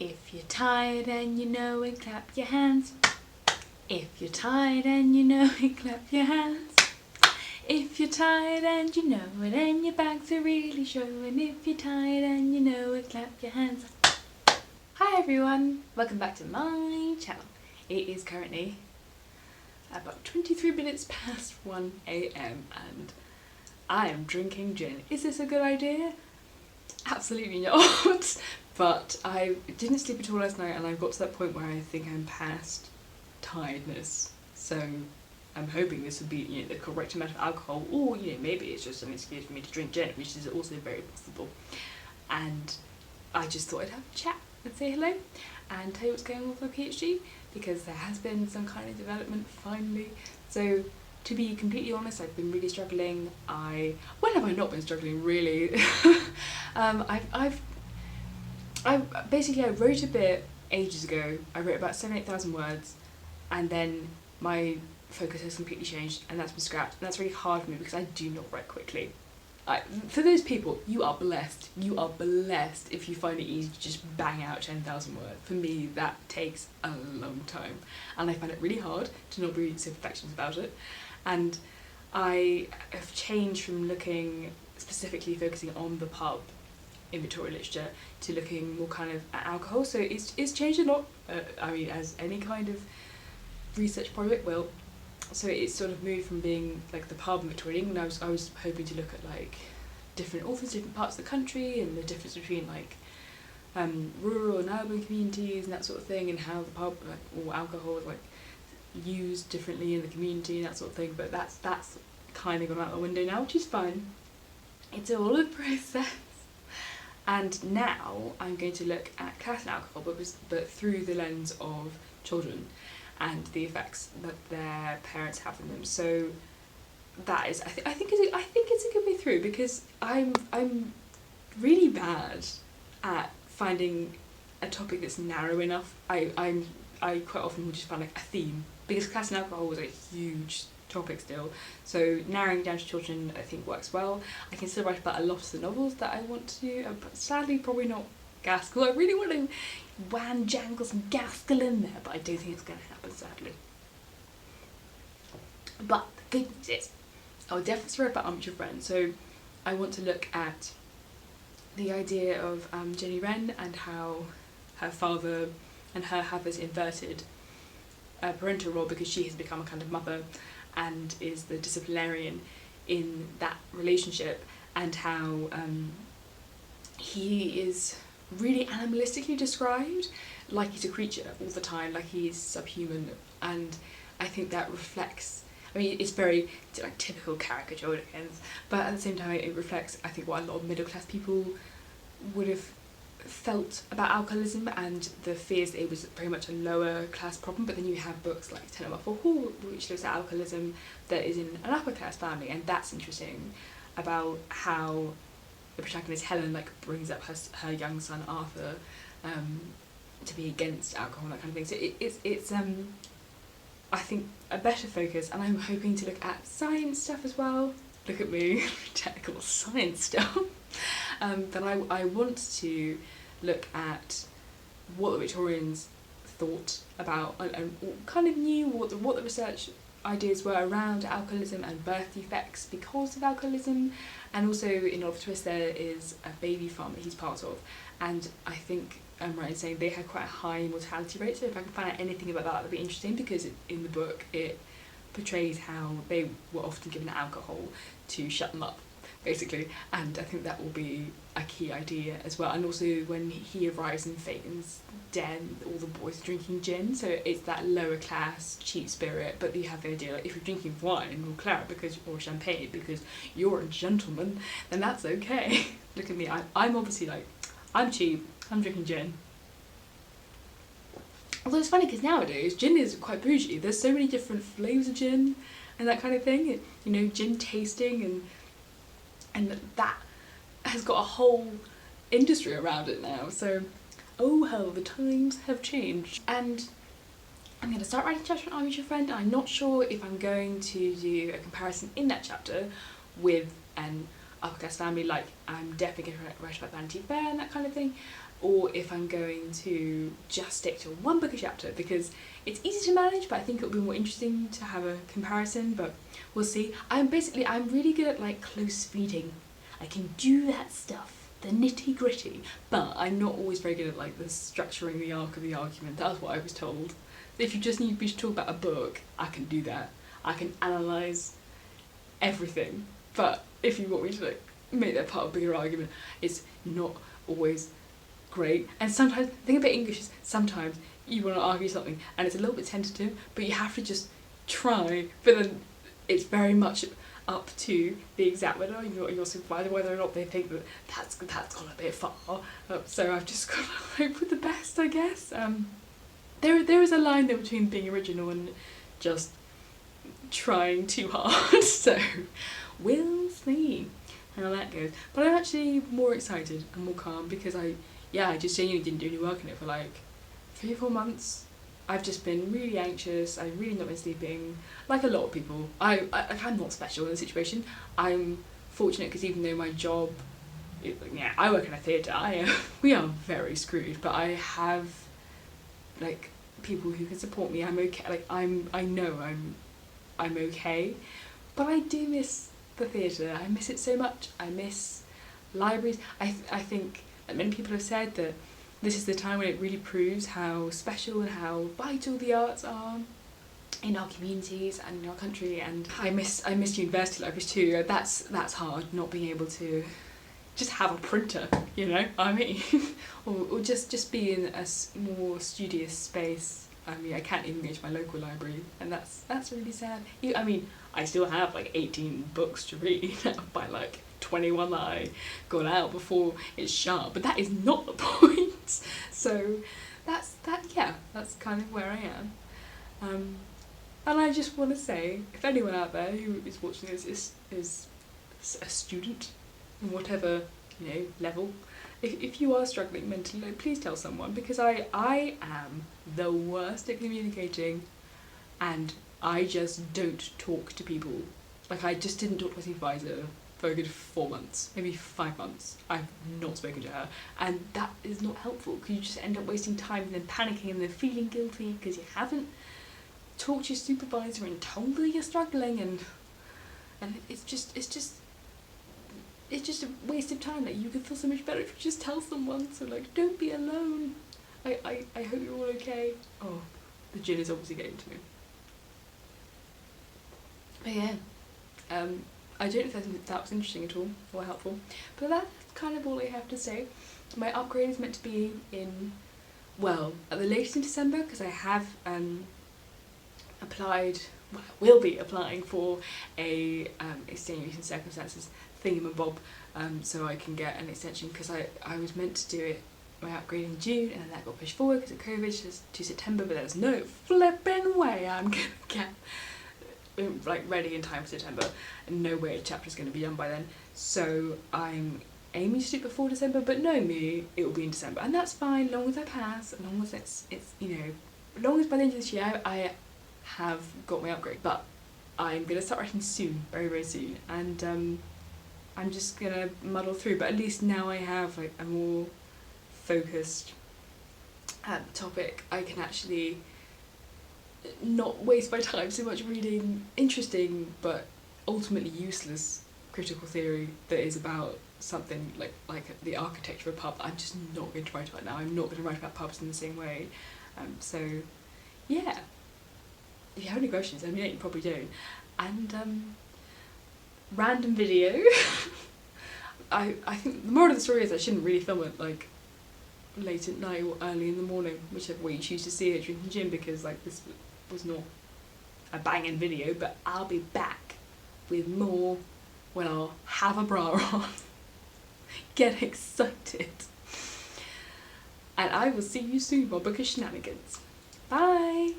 If you're tired and you know it, clap your hands. If you're tired and you know it, clap your hands. If you're tired and you know it and your bags are really showing. If you're tired and you know it, clap your hands. Hi everyone, welcome back to my channel. It is currently about 23 minutes past 1 AM and I am drinking gin. Is this a good idea? Absolutely not. But I didn't sleep at all last night and I've got to that point where I think I'm past tiredness. So I'm hoping this will be, the correct amount of alcohol, or maybe it's just an excuse for me to drink gin, which is also very possible. And I just thought I'd have a chat and say hello and tell you what's going on with my PhD, because there has been some kind of development finally. So to be completely honest, I've been really struggling. When have I not been struggling, really? I wrote a bit ages ago. I wrote about 7,000-8,000 words, and then my focus has completely changed, and that's been scrapped. And that's really hard for me because I do not write quickly. For those people, you are blessed. You are blessed if you find it easy to just bang out 10,000 words. For me, that takes a long time, and I find it really hard to not be so perfectionist about it. And I have changed from specifically focusing on the pulp in Victorian literature to looking more kind of at alcohol. So it's changed a lot, as any kind of research project will. So it's sort of moved from being like the pulp in Victorian England. I was hoping to look at like different authors, different parts of the country, and the difference between like rural and urban communities and that sort of thing, and how the pulp or alcohol is like used differently in the community and that sort of thing. But that's kind of gone out the window now, which is fine. It's all a process. And now I'm going to look at class and alcohol, but through the lens of children and the effects that their parents have on them. So that is, I think it's a good way through, because I'm really bad at finding a topic that's narrow enough. I quite often will just find like a theme, because class and alcohol was a huge topic still, so narrowing down to children I think works well. I can still write about a lot of the novels that I want to, but sadly probably not Gaskell. I really want to jangle some Gaskell in there, but I don't think it's going to happen, sadly. But the good news is, I'll definitely write about Amateur Friend. So I want to look at the idea of Jenny Wren and how her father and her have this inverted parental role, because she has become a kind of mother and is the disciplinarian in that relationship, and how he is really animalistically described like he's a creature all the time, like he's subhuman. And I think that reflects, it's very like typical caricature Dickens, but at the same time it reflects, I think, what a lot of middle class people would have felt about alcoholism, and the fears that it was very much a lower class problem. But then you have books like Ten Up for Hall, which looks at alcoholism that is in an upper class family, and that's interesting, about how the protagonist Helen brings up her young son Arthur to be against alcohol and that kind of thing. So it's I think a better focus, and I'm hoping to look at science stuff as well. Look at me, technical science stuff. But I want to look at what the Victorians thought about and kind of knew what the research ideas were around alcoholism and birth defects because of alcoholism. And also in Oliver Twist there is a baby farm that he's part of, and I think I'm right in saying they had quite a high mortality rate. So if I can find out anything about that, that'd be interesting, because in the book it portrays how they were often given alcohol to shut them up, basically, and I think that will be a key idea as well. And also when he arrives in Phaeton's den, all the boys are drinking gin, so it's that lower class cheap spirit, but you have the idea if you're drinking wine or claret or champagne because you're a gentleman, then that's okay. Look at me, I'm obviously I'm cheap, I'm drinking gin. Although it's funny because nowadays gin is quite bougie. There's so many different flavours of gin and that kind of thing, gin tasting, and that has got a whole industry around it now. So, oh hell, the times have changed. And I'm going to start writing a chapter on Amateur Friend. I'm not sure if I'm going to do a comparison in that chapter with an upper class family, like I'm definitely going to write about Vanity Fair and that kind of thing, or if I'm going to just stick to one book a chapter, because it's easy to manage, but I think it'll be more interesting to have a comparison, but we'll see. I'm really good at like close reading. I can do that stuff, the nitty gritty, but I'm not always very good at like the structuring the arc of the argument. That was what I was told. If you just need me to talk about a book, I can do that. I can analyse everything, but if you want me to like make that part of a bigger argument, it's not always great. And sometimes, the thing about English is sometimes you want to argue something and it's a little bit tentative, but you have to just try, but then it's very much up to the examiner, your supervisor, whether or not they think that that's gone a bit far. So I've just got to hope for the best, I guess. There is a line there between being original and just trying too hard, so we'll see how that goes. But I'm actually more excited and more calm because I just genuinely didn't do any work on it for like 3 or 4 months. I've just been really anxious. I've really not been sleeping, like a lot of people. I'm not special in the situation. I'm fortunate because even though my job, I work in a theatre. We are very screwed, but I have like people who can support me. I'm okay. Like I know I'm okay, but I do miss the theatre. I miss it so much. I miss libraries. I think that many people have said that this is the time when it really proves how special and how vital the arts are in our communities and in our country. And I miss university libraries too. That's hard, not being able to just have a printer, you know, I mean, or just be in a more studious space. I mean, I can't even go to my local library, and that's really sad. I mean, I still have like 18 books to read by like 21 that I got out before it's shut, but that is not the point. So that's kind of where I am. And I just want to say, if anyone out there who is watching this is a student, in whatever, level, if you are struggling mentally, please tell someone, because I am the worst at communicating, and I just don't talk to people. Like, I just didn't talk to my supervisor for a good 4 months, maybe 5 months. I've not spoken to her, and that is not helpful, because you just end up wasting time and then panicking and then feeling guilty because you haven't talked to your supervisor and told her you're struggling, and it's just a waste of time. Like, you could feel so much better if you just tell someone. So like, don't be alone. I hope you're all okay. Oh, the gin is obviously getting to me. But yeah, I don't know if that was interesting at all or helpful, but that's kind of all I have to say. My upgrade is meant to be in, at the latest in December, because I have will be applying for a extenuating circumstances thingamabob, so I can get an extension, because I was meant to do my upgrade in June, and then that got pushed forward because of COVID to September, but there's no flipping way I'm gonna get ready in time for September, and no way a chapter's going to be done by then. So I'm aiming to do it before December, but no me, it will be in December, and that's fine, as long as I pass, as long as it's as long as by the end of this year I have got my upgrade. But I'm going to start writing soon, very very soon, and I'm just going to muddle through, but at least now I have like a more focused topic. I can actually not waste my time so much reading interesting but ultimately useless critical theory that is about something like the architecture of a pub. I'm just not going to write about it now. I'm not going to write about pubs in the same way. So yeah, if you have any questions, I mean, you probably don't. And random video. I think the moral of the story is I shouldn't really film it like late at night or early in the morning, whichever way you choose to see it, drinking gin, because like this was not a banging video. But I'll be back with more when I'll have a bra on. Get excited. And I will see you soon, my book of shenanigans. Bye!